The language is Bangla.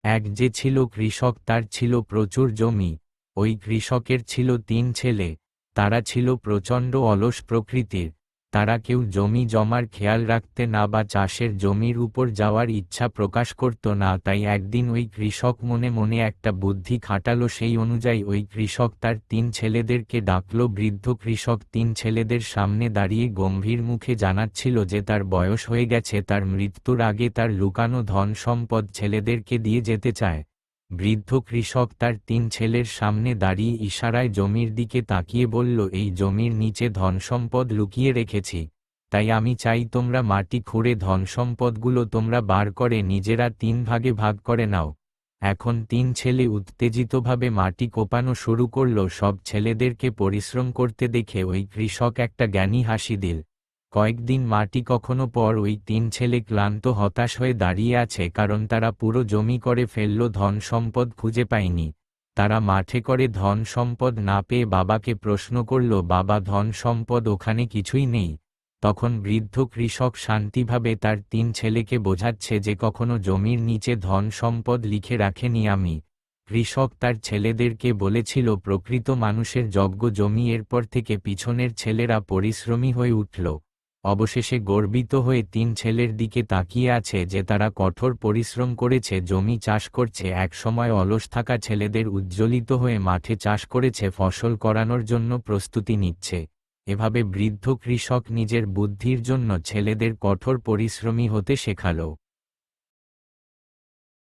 এক যে ছিল কৃষক, তার ছিল প্রচুর জমি। ওই কৃষকের ছিল 3 ছেলে। তারা ছিল প্রচণ্ড অলস প্রকৃতির। তারা কেউ জমি জমার খেয়াল রাখতে না বা চাষের জমির উপর যাওয়ার ইচ্ছা প্রকাশ করত না। তাই একদিন ওই কৃষক মনে মনে একটা বুদ্ধি খাটালো। সেই অনুযায়ী ওই কৃষক তার 3 ছেলেদেরকে ডাকল। বৃদ্ধ কৃষক 3 ছেলেদের সামনে দাঁড়িয়ে গম্ভীর মুখে জানাচ্ছিল যে তার বয়স হয়ে গেছে, তার মৃত্যুর আগে তার লুকানো ধন সম্পদ ছেলেদেরকে দিয়ে যেতে চায়। বৃদ্ধ কৃষক তার 3 ছেলের সামনে দাঁড়িয়ে ইশারায় জমির দিকে তাকিয়ে বলল, এই জমির নিচে ধনসম্পদ লুকিয়ে রেখেছি। তাই আমি চাই তোমরা মাটি খুঁড়ে ধনসম্পদগুলো তোমরা বার করে নিজেরা 3 ভাগে ভাগ করে নাও। এখন 3 ছেলে উত্তেজিতভাবে মাটি কোপানো শুরু করল। সব ছেলেদেরকে পরিশ্রম করতে দেখে ওই কৃষক একটা জ্ঞানী হাসি দিল। কয়েকদিন মাটি কখনো পর ওই 3 ছেলে ক্লান্ত হতাশ হয়ে দাঁড়িয়ে আছে, কারণ তারা পুরো জমি করে ফেলল, ধন সম্পদ খুঁজে পায়নি। তারা মাঠে করে ধন সম্পদ না পেয়ে বাবাকে প্রশ্ন করল, বাবা, ধন সম্পদ ওখানে কিছুই নেই। তখন বৃদ্ধ কৃষক শান্তিভাবে তার 3 ছেলেকে বোঝাচ্ছে যে কখনো জমির নিচে ধন সম্পদ লিখে রাখেনি আমি। কৃষক তার ছেলেদেরকে বলেছিল প্রকৃত মানুষের যজ্ঞ জমি। এরপর থেকে পিছনের ছেলেরা পরিশ্রমী হয়ে উঠল। অবশেষে গর্বিত হয়ে 3 ছেলের দিকে তাকিয়ে আছে যে তারা কঠোর পরিশ্রম করেছে, জমি চাষ করছে। একসময় অলস থাকা ছেলেদের উজ্জ্বলিত হয়ে মাঠে চাষ করেছে, ফসল করানোর জন্য প্রস্তুতি নিচ্ছে। এভাবে বৃদ্ধ কৃষক নিজের বুদ্ধির জন্য ছেলেদের কঠোর পরিশ্রমী হতে শেখালো।